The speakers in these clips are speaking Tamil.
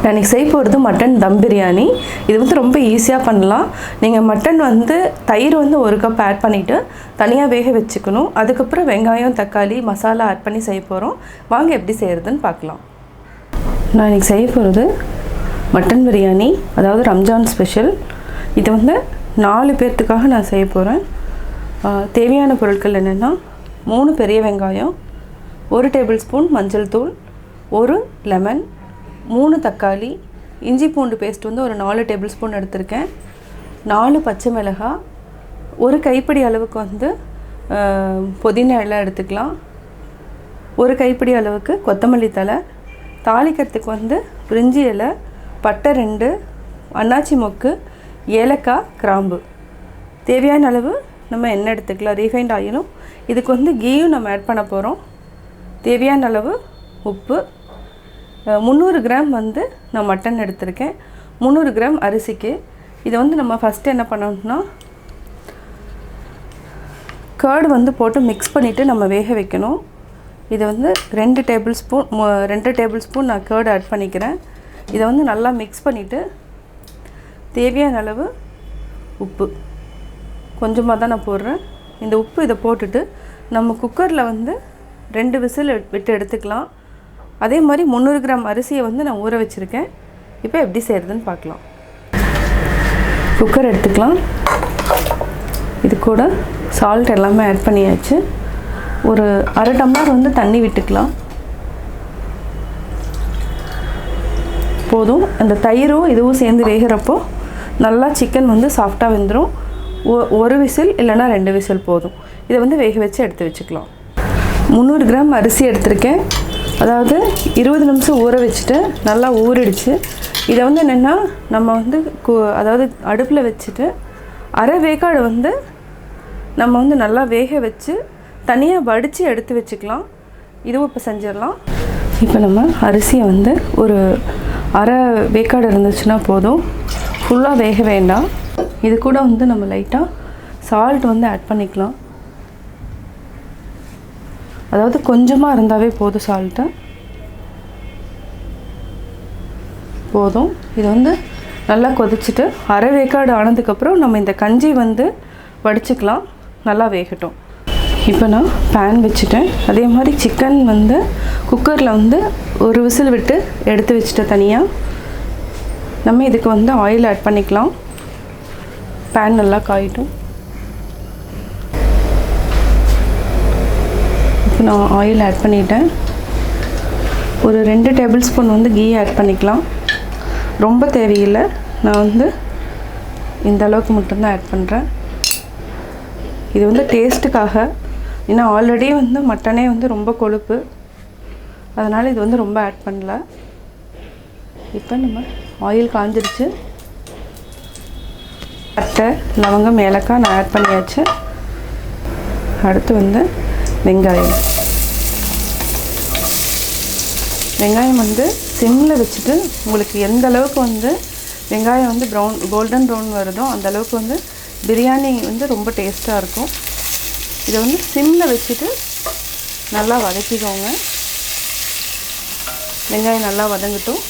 நான் இன்றைக்கி செய்ய போகிறது மட்டன் தம் பிரியாணி. இது வந்து ரொம்ப ஈஸியாக பண்ணலாம். நீங்கள் மட்டன் வந்து தயிர் வந்து 1 கப் ஆட் பண்ணிவிட்டு தனியாக வேக வச்சுக்கணும். அதுக்கப்புறம் வெங்காயம் தக்காளி மசாலா ஆட் பண்ணி செய்ய போகிறோம். வாங்க எப்படி செய்கிறதுன்னு பார்க்கலாம். நான் இன்றைக்கி செய்ய போகிறது மட்டன் பிரியாணி, அதாவது ரம்ஜான் ஸ்பெஷல். இது வந்து 4 பேர்த்துக்காக நான் செய்ய போகிறேன். தேவையான பொருட்கள் என்னென்னா 3 பெரிய வெங்காயம், 1 டேபிள் ஸ்பூன் மஞ்சள் தூள், 1 லெமன், 3 தக்காளி, இஞ்சி பூண்டு பேஸ்ட் வந்து ஒரு 4 டேபிள் ஸ்பூன் எடுத்திருக்கேன், 4 பச்சை மிளகாய், 1 கைப்பிடி அளவுக்கு வந்து புதினா இலை எடுத்துக்கலாம், 1 கைப்பிடி அளவுக்கு கொத்தமல்லி தழை, தாளிக்கிறதுக்கு வந்து பிரிஞ்சி இலை, பட்டை 2, அன்னாச்சி மொக்கு, ஏலக்காய், கிராம்பு. தேவையான அளவு நம்ம எண்ணெய் எடுத்துக்கலாம், ரீஃபைண்ட் ஆயிலும். இதுக்கு வந்து கீயும் நம்ம ஆட் பண்ண போகிறோம். தேவையான அளவு உப்பு. 300 கிராம் வந்து நான் மட்டன் எடுத்திருக்கேன், 300 கிராம் அரிசிக்கு. இதை வந்து நம்ம ஃபஸ்ட்டு என்ன பண்ணணும்னா கர்டு வந்து போட்டு மிக்ஸ் பண்ணிவிட்டு நம்ம வேக வைக்கணும். இதை வந்து 2 டேபிள் ஸ்பூன் நான் கர்டு ஆட் பண்ணிக்கிறேன். இதை வந்து நல்லா மிக்ஸ் பண்ணிவிட்டு தேவையான அளவு உப்பு கொஞ்சமாக தான் நான் போடுறேன். இந்த உப்பு இதை போட்டுட்டு நம்ம குக்கரில் வந்து 2 விசில் விட்டு எடுத்துக்கலாம். அதே மாதிரி 300 கிராம் அரிசியை வந்து நான் ஊற வச்சுருக்கேன். இப்போ எப்படி செய்கிறதுன்னு பார்க்கலாம். குக்கர் எடுத்துக்கலாம். இது கூட சால்ட் எல்லாமே ஆட் பண்ணியாச்சு. ஒரு அரை டம்ளர் வந்து தண்ணி விட்டுக்கலாம் போதும். அந்த தயிரும் இதுவும் சேர்ந்து வேகிறப்போ நல்லா சிக்கன் வந்து சாஃப்டாக வெந்துடும். 1 விசில் இல்லைனா 2 விசில் போதும். இதை வந்து வேக வச்சு எடுத்து வச்சுக்கலாம். 300 கிராம் அரிசி எடுத்திருக்கேன். அதாவது 20 நிமிஷம் ஊற வச்சுட்டு நல்லா ஊறிடுச்சு. இதை வந்து என்னென்னா நம்ம வந்து அதாவது அடுப்பில் வச்சுட்டு அரை வேக்காடு வந்து நம்ம வந்து நல்லா வேக வச்சு தனியாக வடித்து எடுத்து வச்சுக்கலாம். இதுவும் இப்போ செஞ்சிடலாம். இப்போ நம்ம அரிசியை வந்து ஒரு அரை வேக்காடு இருந்துச்சுன்னா போதும், ஃபுல்லாக வேக வேண்டாம். இது கூட வந்து நம்ம லைட்டாக சால்ட் வந்து ஆட் பண்ணிக்கலாம். அதாவது கொஞ்சமாக இருந்தாவே போதும், சால்ட்டு போதும். இது வந்து நல்லா கொதிச்சுட்டு அரை வேக்காடு ஆனதுக்கப்புறம் நம்ம இந்த கஞ்சி வந்து வடிச்சுக்கலாம். நல்லா வேகட்டும். இப்போ நான் பேன் வச்சுட்டேன். அதே மாதிரி சிக்கன் வந்து குக்கரில் வந்து 1 விசில் விட்டு எடுத்து வச்சுட்டேன் தனியாக. நம்ம இதுக்கு வந்து ஆயில் ஆட் பண்ணிக்கலாம். பேன் நல்லா காயிட்டும். நான் ஆயில் ஆட் பண்ணிட்டேன். ஒரு 2 டேபிள் ஸ்பூன் வந்து கீ ஆட் பண்ணிக்கலாம். ரொம்ப தேவையில்லை, நான் வந்து இந்த அளவுக்கு மட்டும்தான் ஆட் பண்ணுறேன். இது வந்து டேஸ்ட்டுக்காக. ஏன்னா ஆல்ரெடி வந்து மட்டனே வந்து ரொம்ப கொழுப்பு, அதனால் இது வந்து ரொம்ப ஆட் பண்ணல. இப்போ நம்ம ஆயில் காஞ்சிருச்சு. பட்டை லவங்கம் ஏலக்காய் நான் ஆட் பண்ணியாச்சு. அடுத்து வந்து வெங்காயம் வந்து சிம்மில் வச்சுட்டு உங்களுக்கு எந்த அளவுக்கு வந்து வெங்காயம் வந்து கோல்டன் ப்ரௌன் வருதோ அந்த அளவுக்கு வந்து பிரியாணி வந்து ரொம்ப டேஸ்ட்டாக இருக்கும். இதை வந்து சிம்மில் வச்சுட்டு நல்லா வதக்கிக்கோங்க. வெங்காயம் நல்லா வதங்கட்டும்.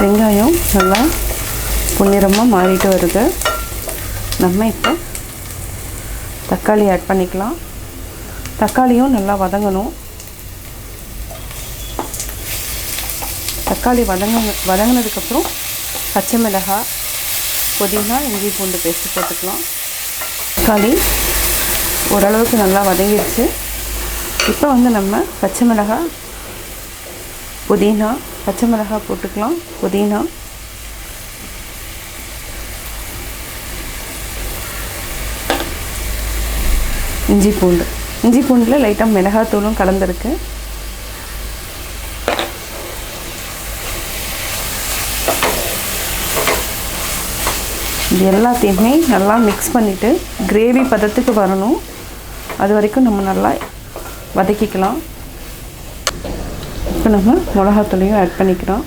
வெங்காயம் நல்லா பொன்னிறமாக மாறிட்டு வருது. நம்ம இப்போ தக்காளி ஆட் பண்ணிக்கலாம். தக்காளியும் நல்லா வதங்கணும். தக்காளி வதங்கினதுக்கப்புறம் பச்சை மிளகாய், புதினா, இஞ்சி பூண்டு பேஸ்ட்டு போட்டுக்கலாம். தக்காளி ஓரளவுக்கு நல்லா வதங்கிடுச்சு. இப்போ வந்து நம்ம பச்சை மிளகாய் போட்டுக்கலாம். புதினா, இஞ்சி பூண்டில் லைட்டாக மிளகாத்தூளும் கலந்துருக்கு. இது எல்லாத்தையுமே நல்லா மிக்ஸ் பண்ணிவிட்டு கிரேவி பதத்துக்கு வரணும். அது வரைக்கும் நம்ம நல்லா வதக்கிக்கலாம். இப்போ நம்ம மிளகாத்தூளையும் ஆட் பண்ணிக்கிறோம்.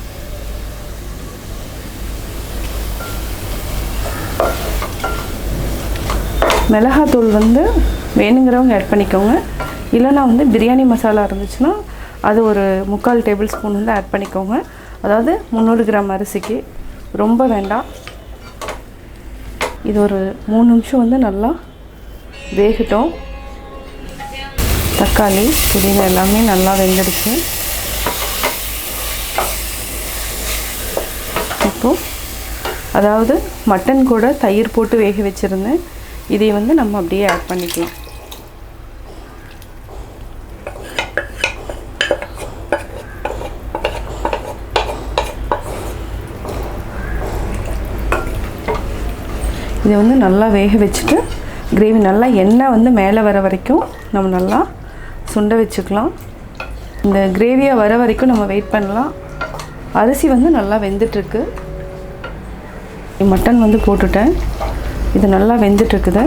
மிளகாத்தூள் வந்து வேணுங்கிறவங்க ஆட் பண்ணிக்கோங்க. இல்லைனா வந்து பிரியாணி மசாலா இருந்துச்சுன்னா அது ஒரு 3/4 டேபிள் ஸ்பூன் வந்து ஆட் பண்ணிக்கோங்க. அதாவது 300 கிராம் அரிசிக்கு ரொம்ப வேண்டாம். இது ஒரு 3 நிமிஷம் வந்து நல்லா வேகட்டும். தக்காளி புதினா எல்லாமே நல்லா வெந்துடுச்சு. இப்போது அதாவது மட்டன் கூட தயிர் போட்டு வேக வச்சுருந்தேன். இதை வந்து நம்ம அப்படியே ஆட் பண்ணிக்கலாம். இதை வந்து நல்லா வேக வச்சுட்டு கிரேவி நல்லா எண்ணெய் வந்து மேலே வர வரைக்கும் நம்ம நல்லா சுண்ட வச்சுக்கலாம். இந்த கிரேவியாக வர வரைக்கும் நம்ம வெயிட் பண்ணலாம். அரிசி வந்து நல்லா வெந்துட்டுருக்கு. மட்டன் வந்து போட்டுட்டேன். இது நல்லா வெந்துட்டுருக்குது.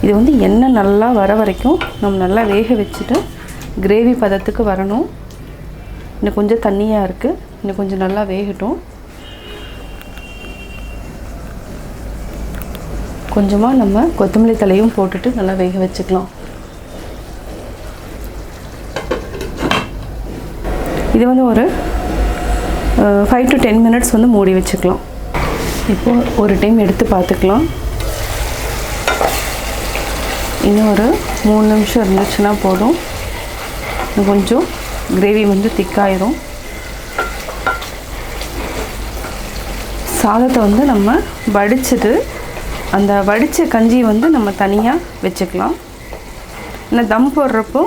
இது வந்து எண்ணெய் நல்லா வர வரைக்கும் நம்ம நல்லா வேக வச்சுட்டு கிரேவி பதத்துக்கு வரணும். இன்னும் கொஞ்சம் தண்ணியாக இருக்குது. இன்னும் கொஞ்சம் நல்லா வேகட்டும். கொஞ்சமாக நம்ம கொத்தமல்லி தலையும் போட்டுட்டு நல்லா வேக வச்சுக்கலாம். இது வந்து ஒரு 5 to 10 மினிட்ஸ் வந்து மூடி வச்சுக்கலாம். இப்போது ஒரு டைம் எடுத்து பார்த்துக்கலாம். இன்னும் ஒரு 3 நிமிஷம் இருந்துச்சுன்னா போதும். கொஞ்சம் கிரேவி வந்து திக்காயிரும். சாதத்தை வந்து நம்ம வடிச்சிட்டு அந்த வடித்த கஞ்சி வந்து நம்ம தனியாக வச்சுக்கலாம். இல்லை தம் போடுறப்போ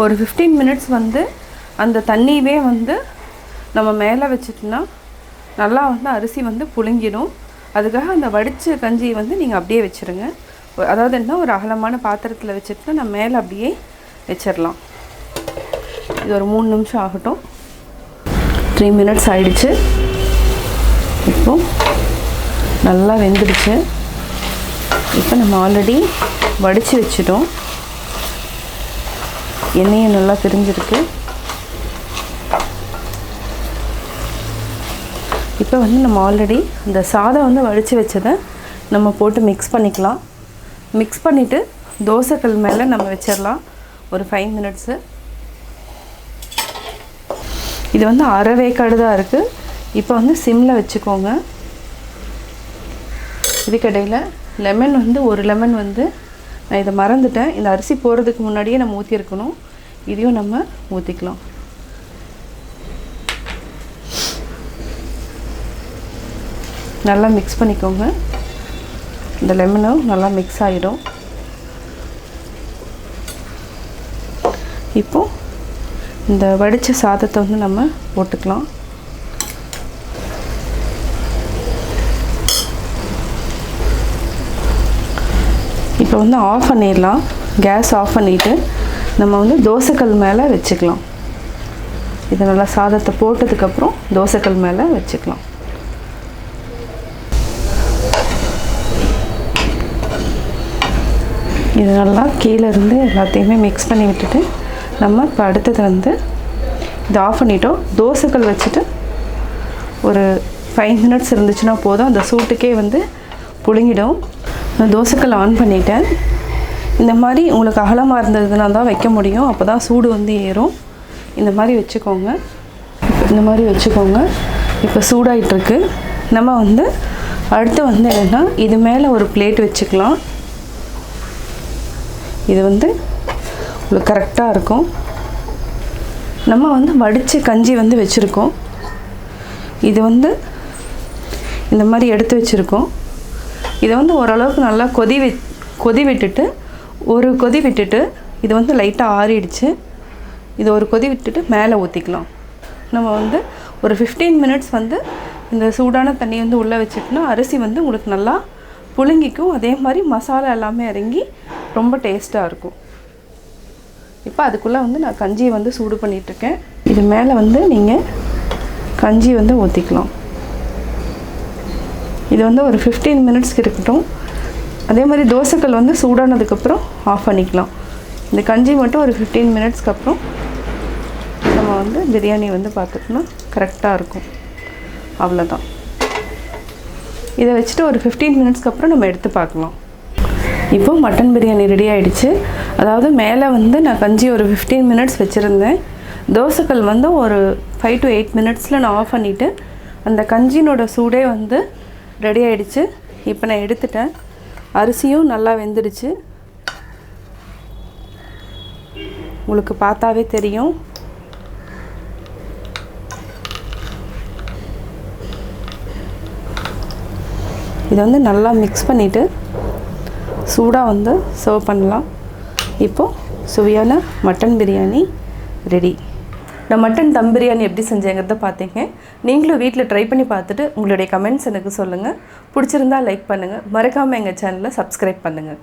ஒரு 15 மினிட்ஸ் வந்து அந்த தண்ணியவே வந்து நம்ம மேலே வச்சுட்டோன்னா நல்லா வந்து அரிசி வந்து புழுங்கிடும். அதுக்காக அந்த வடித்த கஞ்சியை வந்து நீங்கள் அப்படியே வச்சுருங்க. அதாவது என்ன, ஒரு அகலமான பாத்திரத்தில் வச்சுட்டு நம்ம மேலே அப்படியே வச்சிடலாம். இது ஒரு 3 நிமிஷம் ஆகட்டும். 3 மினிட்ஸ் ஆயிடுச்சு. இப்போது நல்லா வெந்துடுச்சு. இப்போ நம்ம ஆல்ரெடி வடித்து வச்சிட்டோம். எண்ணெயும் நல்லா பிரிஞ்சிருக்கு. இப்போ வந்து நம்ம ஆல்ரெடி இந்த சாதம் வந்து வடித்து வச்சதை நம்ம போட்டு மிக்ஸ் பண்ணிக்கலாம். மிக்ஸ் பண்ணிவிட்டு தோசைக்கல் மேலே நம்ம வச்சிடலாம் ஒரு 5 மினிட்ஸு. இது வந்து அரை வேக்காடு தான் இருக்குது. இப்போ வந்து சிம்மில் வச்சுக்கோங்க. இதுக்கடையில் லெமன் வந்து ஒரு லெமன் வந்து நான் இதை மறந்துட்டேன். இந்த அரிசி போடுறதுக்கு முன்னாடியே நம்ம ஊற்றிருக்கணும். இதையும் நம்ம ஊற்றிக்கலாம். நல்லா மிக்ஸ் பண்ணிக்கோங்க. இந்த லெமனும் நல்லா மிக்ஸ் ஆகிடும். இப்போது இந்த வடித்த சாதத்தை வந்து நம்ம போட்டுக்கலாம். இப்போ வந்து ஆஃப் பண்ணிடலாம். கேஸ் ஆஃப் பண்ணிவிட்டு நம்ம வந்து தோசைக்கல் மேலே வச்சுக்கலாம். இதை நல்லா சாதத்தை போட்டதுக்கப்புறம் தோசைக்கல் மேலே வச்சுக்கலாம். இது நல்லா கீழே இருந்து எல்லாத்தையுமே மிக்ஸ் பண்ணி விட்டுட்டு நம்ம இப்போ அடுத்தது வந்து இதை ஆஃப் பண்ணிட்டோம். தோசைக்கல் வச்சுட்டு ஒரு 5 மினிட்ஸ் இருந்துச்சுன்னா போதும். அந்த சூட்டுக்கே வந்து புழுங்கிடும். நான் தோசைக்கல் ஆன் பண்ணிட்டேன். இந்த மாதிரி உங்களுக்கு அகலமாக இருந்ததுன்னா தான் வைக்க முடியும். அப்போ தான் சூடு வந்து ஏறும். இந்த மாதிரி வச்சுக்கோங்க. இந்த மாதிரி வச்சுக்கோங்க. இப்போ சூடாகிட்டுருக்கு. நம்ம வந்து அடுத்து வந்து என்னென்னா இது மேலே ஒரு பிளேட் வச்சுக்கலாம். இது வந்து உங்களுக்கு கரெக்டாக இருக்கும். நம்ம வந்து வடித்த கஞ்சி வந்து வச்சுருக்கோம். இது வந்து இந்த மாதிரி எடுத்து வச்சுருக்கோம். இதை வந்து ஓரளவுக்கு நல்லா கொதி விட்டுட்டு ஒரு கொதி விட்டுட்டு இது வந்து லைட்டாக ஆறிடுச்சு. இது ஒரு கொதி விட்டுட்டு மேலே ஊற்றிக்கலாம். நம்ம வந்து ஒரு 15 மினிட்ஸ் வந்து இந்த சூடான தண்ணி வந்து உள்ளே வச்சுட்டோன்னா அரிசி வந்து உங்களுக்கு நல்லா புழுங்கிக்கும். அதே மாதிரி மசாலா எல்லாமே இறங்கி ரொம்ப டேஸ்ட்டாக இருக்கும். இப்போ அதுக்குள்ளே வந்து நான் கஞ்சியை வந்து சூடு பண்ணிகிட்ருக்கேன். இது மேலே வந்து நீங்கள் கஞ்சி வந்து ஊற்றிக்கலாம். இது வந்து ஒரு 15 மினிட்ஸ்க்கு இருக்கட்டும். அதே மாதிரி தோசைக்கல் வந்து சூடானதுக்கப்புறம் ஆஃப் பண்ணிக்கலாம். இந்த கஞ்சி மட்டும் ஒரு 15 மினிட்ஸ்க்கு அப்புறம் நம்ம வந்து பிரியாணி வந்து பார்த்துட்டோம்னா கரெக்டாக இருக்கும். அவ்வளோதான். இதை வச்சுட்டு ஒரு 15 மினிட்ஸ்க்கு அப்புறம் நம்ம எடுத்து பார்க்கலாம். இப்போ மட்டன் பிரியாணி ரெடி ஆகிடுச்சு. அதாவது மேலே வந்து நான் கஞ்சி ஒரு 15 மினிட்ஸ் வச்சுருந்தேன். தோசைக்கல் வந்து ஒரு 5 to 8 மினிட்ஸில் நான் ஆஃப் பண்ணிவிட்டு அந்த கஞ்சினோட சூடே வந்து ரெடி ஆகிடுச்சு. இப்போ நான் எடுத்துட்டேன். அரிசியும் நல்லா வெந்துடுச்சு. உங்களுக்கு பார்த்தாவே தெரியும். இதை வந்து நல்லா மிக்ஸ் பண்ணிவிட்டு சூடாக வந்து சர்வ் பண்ணலாம். இப்போது சுவையான மட்டன் பிரியாணி ரெடி. நான் மட்டன் தம் பிரியாணி எப்படி செஞ்சேங்கிறத பார்த்தீங்க. நீங்களும் வீட்டில் ட்ரை பண்ணி பார்த்துட்டு உங்களுடைய கமெண்ட்ஸ் எனக்கு சொல்லுங்கள். பிடிச்சிருந்தா லைக் பண்ணுங்கள். மறக்காமல் எங்கள் சேனலை சப்ஸ்கிரைப் பண்ணுங்கள்.